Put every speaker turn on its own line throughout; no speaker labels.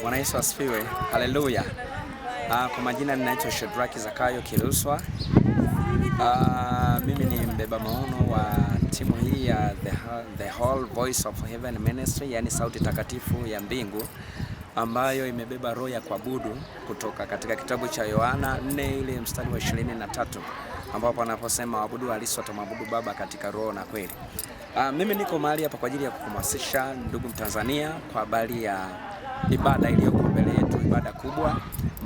Bwana Yesu asifiwe. Haleluya. Kwa majina ninaitwa Shadraki Zakayo Kiluswa. Mimi ni mbeba maono wa timu hii ya The Whole Voice of Heaven Ministry, yani sauti takatifu ya mbingu, ambayo imebeba roho ya kuabudu kutoka katika kitabu cha Yohana 4 ile mstari wa 23, ambapo anaposema waabudu halisi watamwabudu Baba katika roho na kweli. Mimi niko mahali hapa kwa ajili ya kuhamasisha ndugu Mtanzania kwa habari ya ibada iliyoko mbele yetu, ibada kubwa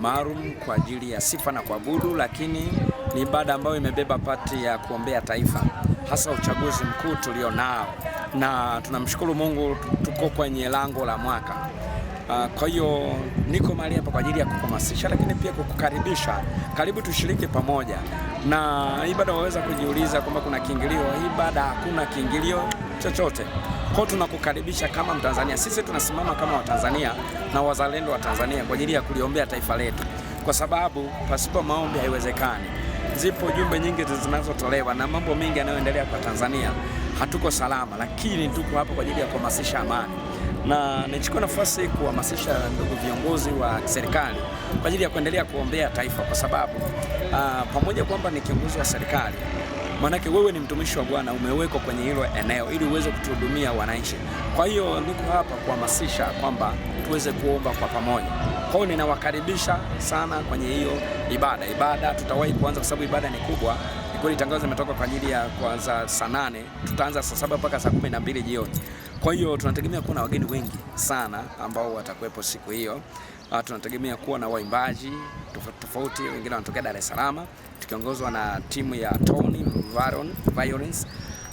maalum kwa ajili ya sifa na kuabudu, lakini ni ibada ambayo imebeba pati ya kuombea taifa, hasa uchaguzi mkuu tulionao, na tunamshukuru Mungu tuko kwenye lango la mwaka. Kwa hiyo niko mahali hapa kwa ajili ya kuhamasisha, lakini pia kukukaribisha, karibu tushiriki pamoja. Na ibada waweza kujiuliza kwamba kuna kiingilio. Ibada hakuna kiingilio chochote. Kwa tunakukaribisha kama Mtanzania. Sisi tunasimama kama Watanzania na wazalendo wa Tanzania kwa ajili ya kuliombea taifa letu, kwa sababu pasipo maombi haiwezekani. Zipo jumbe nyingi zinazotolewa na mambo mengi yanayoendelea kwa Tanzania, hatuko salama, lakini tuko hapa kwa ajili ya kuhamasisha amani. Na nichukue nafasi kuhamasisha ndugu viongozi wa serikali kwa ajili ya kuendelea kuombea taifa, kwa sababu pamoja kwamba ni kiongozi wa serikali, manake wewe ni mtumishi wa Bwana, umewekwa kwenye hilo eneo ili uweze kutuhudumia wananchi. Kwa hiyo niko hapa kuhamasisha kwamba tuweze kuomba kwa pamoja. Kwa hiyo ninawakaribisha sana kwenye hiyo ibada. Ibada tutawahi kuanza kwa sababu ibada ni kubwa. Ni kweli tangazo limetoka kwa ajili ya kuanza saa 8, tutaanza saa 7 mpaka saa 12 jioni. Kwa hiyo tunategemea kuwa na wageni wengi sana ambao watakuwepo siku hiyo. Tunategemea kuwa na waimbaji tofauti, wengine wanatokea Dar es Salaam, tukiongozwa na timu ya Tony Violence,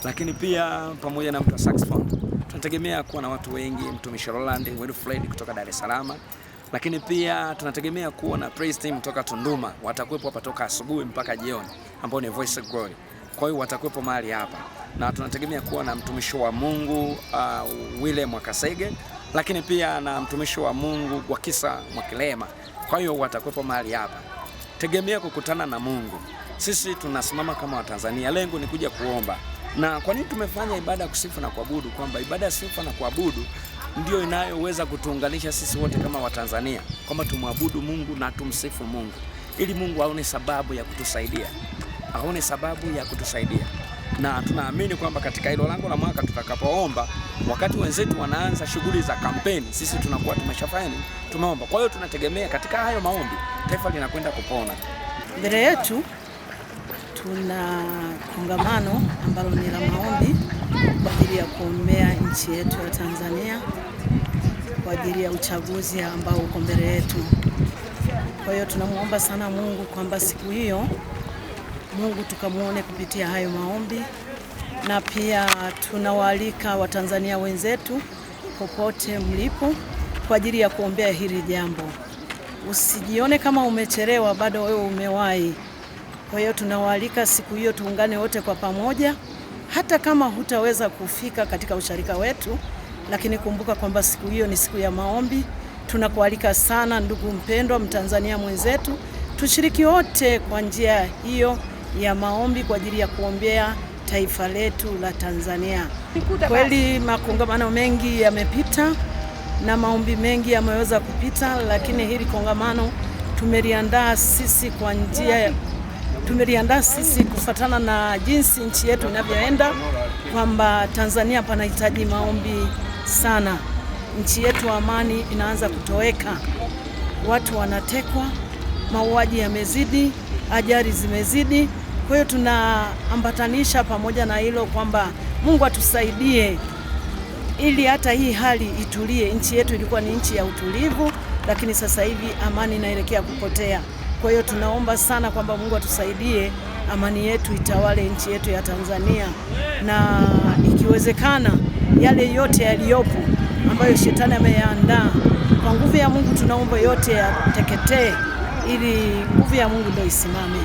lakini pia pamoja na mtu wa saxophone. Tunategemea kuwa na watu wengi, mtumishi Roland Wilfred kutoka Dar es Salaam, lakini pia tunategemea kuwa na praise team kutoka Tunduma, watakuwepo hapa toka asubuhi mpaka jioni, ambao ni Voice of Glory. Kwa hiyo watakuwepo mahali hapa, na tunategemea kuwa na mtumishi wa Mungu Wile Mwakasege, lakini pia na mtumishi wa Mungu Gwakisa Mwakilema. Kwa hiyo watakuwepo mahali hapa. Tegemea kukutana na Mungu. Sisi tunasimama kama Watanzania, lengo ni kuja kuomba. Na kwa nini tumefanya ibada ya kusifu na kuabudu? Kwamba ibada ya sifa na kuabudu ndio inayoweza kutuunganisha sisi wote kama Watanzania, kwamba tumwabudu Mungu na tumsifu Mungu, ili Mungu aone sababu ya kutusaidia, aone sababu ya kutusaidia. Na tunaamini kwamba katika hilo lango la mwaka tutakapoomba, wakati wenzetu wanaanza shughuli za kampeni, sisi tunakuwa tumeshafanya, tumeomba. Kwa hiyo tunategemea katika hayo maombi taifa linakwenda kupona.
Mbele yetu tuna kongamano ambalo ni la maombi kwa ajili ya kuombea nchi yetu ya Tanzania, kwa ajili ya uchaguzi ambao uko mbele yetu. Kwa hiyo tunamuomba sana Mungu kwamba siku hiyo Mungu tukamuone kupitia hayo maombi, na pia tunawaalika Watanzania wenzetu popote mlipo kwa ajili ya kuombea hili jambo. Usijione kama umechelewa, bado wewe umewahi. Kwa hiyo tunawaalika siku hiyo tuungane wote kwa pamoja, hata kama hutaweza kufika katika usharika wetu, lakini kumbuka kwamba siku hiyo ni siku ya maombi. Tunakualika sana ndugu mpendwa Mtanzania mwenzetu, tushiriki wote kwa njia hiyo ya maombi kwa ajili ya kuombea taifa letu la Tanzania. Kweli makongamano mengi yamepita na maombi mengi yameweza kupita, lakini hili kongamano tumeliandaa sisi kufuatana na jinsi nchi yetu inavyoenda, kwamba Tanzania panahitaji maombi sana. Nchi yetu amani inaanza kutoweka, watu wanatekwa, mauaji yamezidi, ajali zimezidi. Kwa hiyo tunaambatanisha pamoja na hilo kwamba Mungu atusaidie ili hata hii hali itulie. Nchi yetu ilikuwa ni nchi ya utulivu, lakini sasa hivi amani inaelekea kupotea. Kwa hiyo tunaomba sana kwamba Mungu atusaidie amani yetu itawale nchi yetu ya Tanzania, na ikiwezekana yale yote yaliyopo ambayo shetani ameyaandaa, kwa nguvu ya Mungu tunaomba yote yateketee, ili nguvu ya Mungu ndio isimame.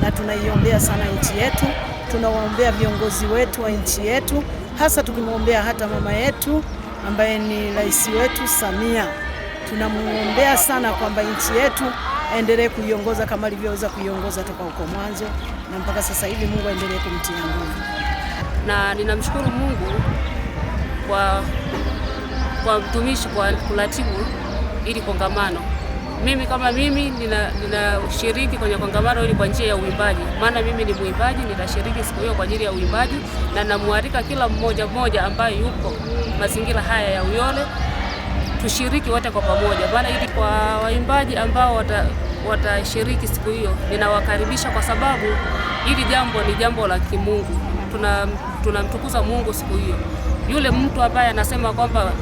Na tunaiombea sana nchi yetu, tunawaombea viongozi wetu wa nchi yetu, hasa tukimwombea hata mama yetu ambaye ni rais wetu Samia. Tunamuombea sana kwamba nchi yetu aendelee kuiongoza kama alivyoweza kuiongoza toka huko mwanzo, na mpaka sasa hivi Mungu aendelee kumtia nguvu.
Na ninamshukuru Mungu kwa mtumishi, kwa kuratibu ili kongamano. Mimi kama mimi ninashiriki kwenye kongamano hili kwa njia ya uimbaji, maana mimi ni muimbaji. Nitashiriki siku hiyo kwa ajili ya uimbaji, na namualika kila mmoja ambaye yuko mazingira haya ya Uyole tushiriki wote kwa pamoja. Maana ili kwa waimbaji ambao watashiriki siku hiyo, ninawakaribisha kwa sababu hili jambo ni jambo la kimungu. Tunamtukuza Mungu siku hiyo. Yule mtu ambaye anasema kwamba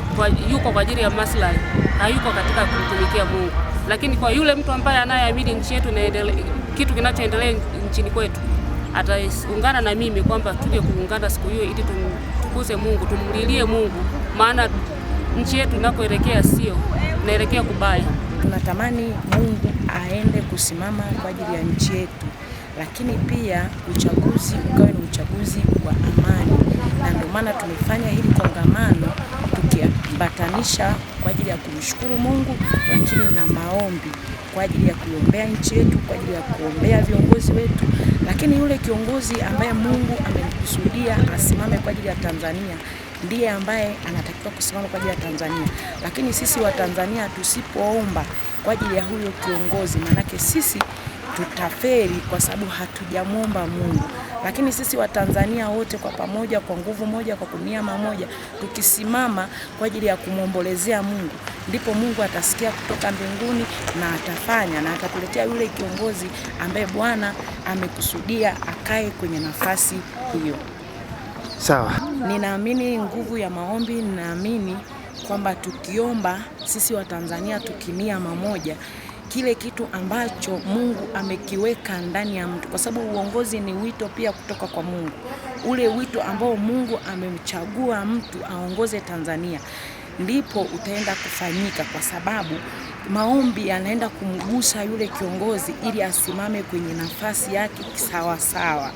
yuko kwa ajili ya maslahi, hayuko katika kumtumikia Mungu. Lakini kwa yule mtu ambaye anayeamini nchi yetu na kitu kinachoendelea nchini kwetu, ataungana na mimi kwamba tuje kuungana siku hiyo ili tumtukuze Mungu, tumlilie Mungu, maana nchi yetu inakoelekea sio inaelekea kubaya.
Tunatamani Mungu aende kusimama kwa ajili ya nchi yetu, lakini pia uchaguzi ukawe ni uchaguzi wa amani, na ndio maana tumefanya hili kongamano tukiambatanisha kwa ajili ya kumshukuru Mungu, lakini na maombi kwa ajili ya kuombea nchi yetu, kwa ajili ya kuombea viongozi wetu, lakini yule kiongozi ambaye Mungu amemkusudia asimame kwa ajili ya Tanzania ndiye ambaye anatakiwa kusimama kwa ajili ya Tanzania. Lakini sisi wa Tanzania tusipoomba kwa ajili ya huyo kiongozi, manake sisi tutaferi kwa sababu hatujamwomba Mungu. Lakini sisi wa Tanzania wote kwa pamoja, kwa nguvu moja, kwa kuniama moja, tukisimama kwa ajili ya kumwombolezea Mungu, ndipo Mungu atasikia kutoka mbinguni na atafanya na atatuletea yule kiongozi ambaye Bwana amekusudia akae kwenye nafasi hiyo.
Sawa.
Ninaamini nguvu ya maombi, ninaamini kwamba tukiomba sisi wa Tanzania tukimia mamoja, kile kitu ambacho Mungu amekiweka ndani ya mtu, kwa sababu uongozi ni wito pia kutoka kwa Mungu. Ule wito ambao Mungu amemchagua mtu aongoze Tanzania ndipo utaenda kufanyika, kwa sababu maombi yanaenda kumgusa yule kiongozi ili asimame kwenye nafasi yake sawa sawa,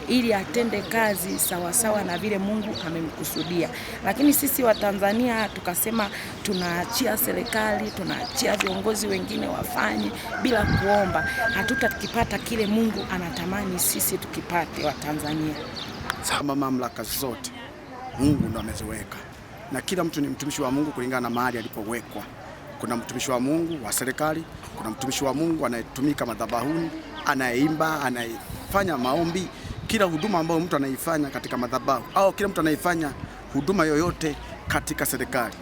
ili atende kazi sawa sawa na vile Mungu amemkusudia. Lakini sisi wa Tanzania tukasema tunaachia serikali, tunaachia viongozi wengine wafanye bila kuomba, hatutakipata kile Mungu anatamani sisi tukipate wa Tanzania.
Sama mamlaka zote Mungu ndo ameziweka, na kila mtu ni mtumishi wa Mungu kulingana na mahali alipowekwa. Kuna mtumishi wa Mungu wa serikali, kuna mtumishi wa Mungu anayetumika madhabahuni, anayeimba, anayefanya maombi. Kila huduma ambayo mtu anaifanya katika madhabahu au kila mtu anaifanya huduma yoyote katika serikali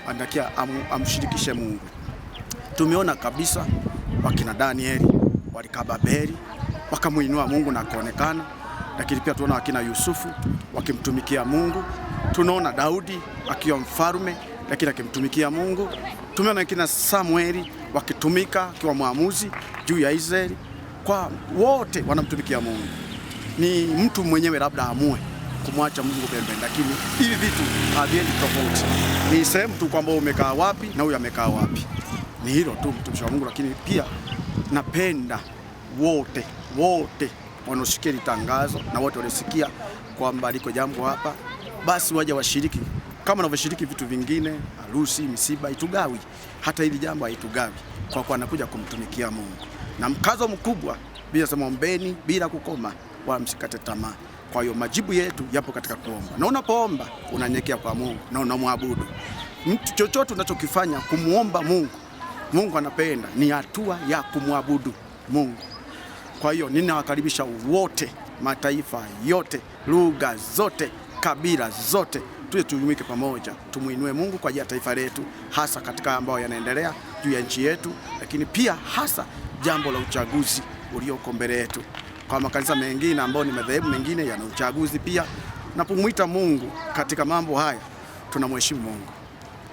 anatakiwa amshirikishe Mungu. Tumeona kabisa wakina Danieli walikaa Babeli wakamuinua Mungu na akaonekana, lakini pia tunaona wakina Yusufu wakimtumikia Mungu. Tunaona Daudi akiwa mfalme lakini akimtumikia Mungu. Tumeona wakina Samueli wakitumika akiwa mwamuzi juu ya Israeli. Kwa wote wanamtumikia Mungu. Ni mtu mwenyewe labda amue kumwacha Mungu pembeni, lakini hivi vitu haviendi tofauti. Ni sehemu tu kwamba umekaa wapi na huyu amekaa wapi. Ni hilo tu mtumishi wa Mungu, lakini pia napenda wote wanaosikia tangazo na wote walisikia kwamba liko jambo hapa, basi waje washiriki kama wanavyoshiriki vitu vingine, harusi, misiba, itugawi. Hata hili jambo haitugawi kwa kuwa anakuja kumtumikia Mungu. Na mkazo mkubwa bila sema ombeni bila kukoma, wala msikate tamaa. Kwa hiyo majibu yetu yapo katika kuomba. Na unapoomba unanyekea kwa Mungu na unamwabudu. Mtu chochote unachokifanya kumuomba Mungu, Mungu anapenda ni hatua ya kumwabudu Mungu. Kwa hiyo ninawakaribisha wote, mataifa yote, lugha zote, kabila zote, tujumuike pamoja, tumuinue Mungu kwa ajili ya taifa letu, hasa katika ambao yanaendelea juu ya nchi yetu, lakini pia hasa jambo la uchaguzi ulioko mbele yetu. Kwa makanisa mengine ambao ni madhehebu mengine yana uchaguzi pia, na kumuita Mungu katika mambo haya, tunamheshimu Mungu.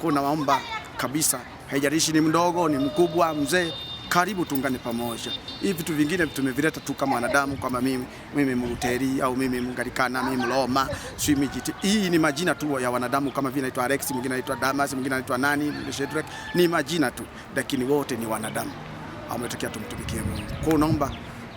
Kwa naomba kabisa, haijalishi ni mdogo, ni mkubwa, mzee, karibu tuungane pamoja. Hivi vitu vingine tumevileta tu kama wanadamu, kama mimi Mluteri au mimi Mungalikana, mimi Mloma, Swimijiti. Hii ni majina tu ya wanadamu, kama vile anaitwa Alex, mwingine anaitwa Damas, mwingine anaitwa nani, Shedrack, ni majina tu, lakini wote ni wanadamu. Ametokea tumtumikie Mungu. Kwa naomba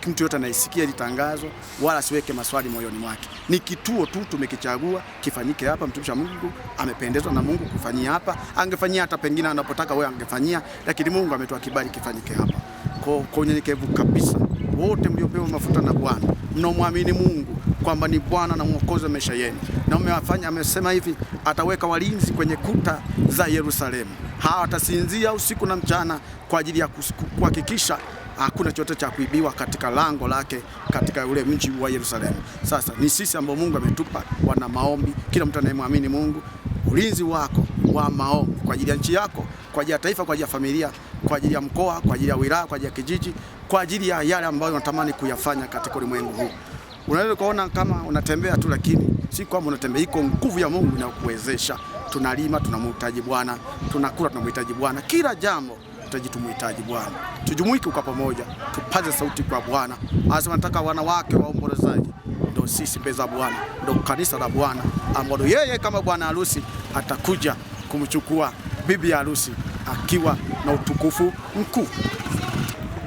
mtu yote anaisikia hili tangazo wala siweke maswali moyoni mwake. Ni kituo tu tumekichagua kifanyike hapa. Mtumishi wa Mungu amependezwa na Mungu kufanyia hapa. Angefanyia hata pengine anapotaka wewe angefanyia, lakini Mungu ametoa kibali kifanyike hapa. Kwa unyenyekevu kabisa, wote mliopewa mafuta na Bwana, mnaomwamini Mungu, kwamba ni Bwana na Mwokozi wa maisha yenu, na amesema hivi, ataweka walinzi kwenye kuta za Yerusalemu. Hawatasinzia usiku na mchana kwa ajili ya kuhakikisha hakuna chochote cha kuibiwa katika lango lake katika ule mji wa Yerusalemu. Sasa ni sisi ambao Mungu ametupa wana maombi, kila mtu anayemwamini Mungu, ulinzi wako wa maombi kwa ajili ya nchi yako, kwa ajili ya taifa, kwa ajili ya familia, kwa ajili ya mkoa, kwa ajili ya wilaya, kwa ajili ya kijiji, kwa ajili ya yale ambayo unatamani kuyafanya katika ulimwengu huu. Unaweza kuona kama unatembea tu, lakini si kwamba unatembea, iko nguvu ya Mungu inakuwezesha. Tunalima, tunamhitaji Bwana, tunakula, tunamhitaji Bwana, kila jambo tumuhitaji Bwana. Tujumuike kwa pamoja, tupaze sauti kwa Bwana. Anasema nataka wanawake waombolezaji, ndio sisi mbele za Bwana, ndio kanisa la Bwana ambalo yeye kama bwana harusi atakuja kumchukua bibi harusi akiwa na utukufu mkuu.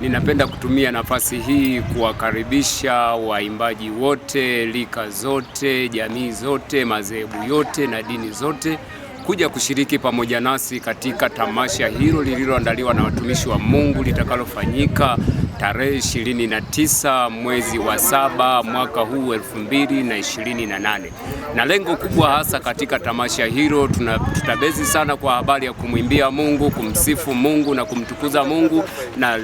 Ninapenda kutumia nafasi hii kuwakaribisha waimbaji wote, rika zote, jamii zote, madhehebu yote na dini zote kuja kushiriki pamoja nasi katika tamasha hilo lililoandaliwa na watumishi wa Mungu litakalofanyika tarehe 29 mwezi wa 7 mwaka huu 2028. Na lengo kubwa hasa katika tamasha hilo tutabezi sana kwa habari ya kumwimbia Mungu, kumsifu Mungu na kumtukuza Mungu, na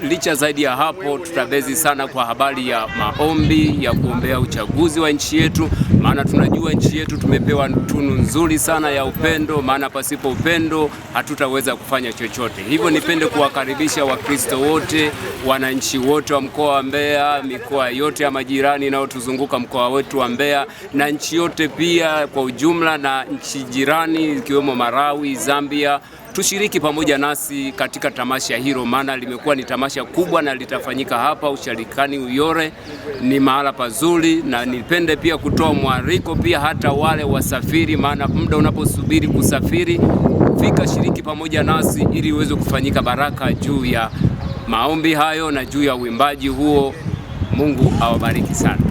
licha zaidi ya hapo tutabezi sana kwa habari ya maombi ya kuombea uchaguzi wa nchi yetu, maana tunajua nchi yetu tumepewa tunu nzuri sana ya upendo, maana pasipo upendo hatutaweza kufanya chochote. Hivyo nipende kuwakaribisha Wakristo wote, wananchi wote wa mkoa wa Mbeya, mikoa yote ya majirani inayotuzunguka mkoa wetu wa Mbeya, na nchi yote pia kwa ujumla, na nchi jirani ikiwemo Malawi, Zambia, tushiriki pamoja nasi katika tamasha hilo, maana limekuwa ni tamasha kubwa na litafanyika hapa Usharikani Uyole. Ni mahala pazuri, na nipende pia kutoa mwaliko pia hata wale wasafiri, maana muda unaposubiri kusafiri, fika shiriki pamoja nasi ili uweze kufanyika baraka juu ya maombi hayo na juu ya uimbaji huo. Mungu awabariki sana.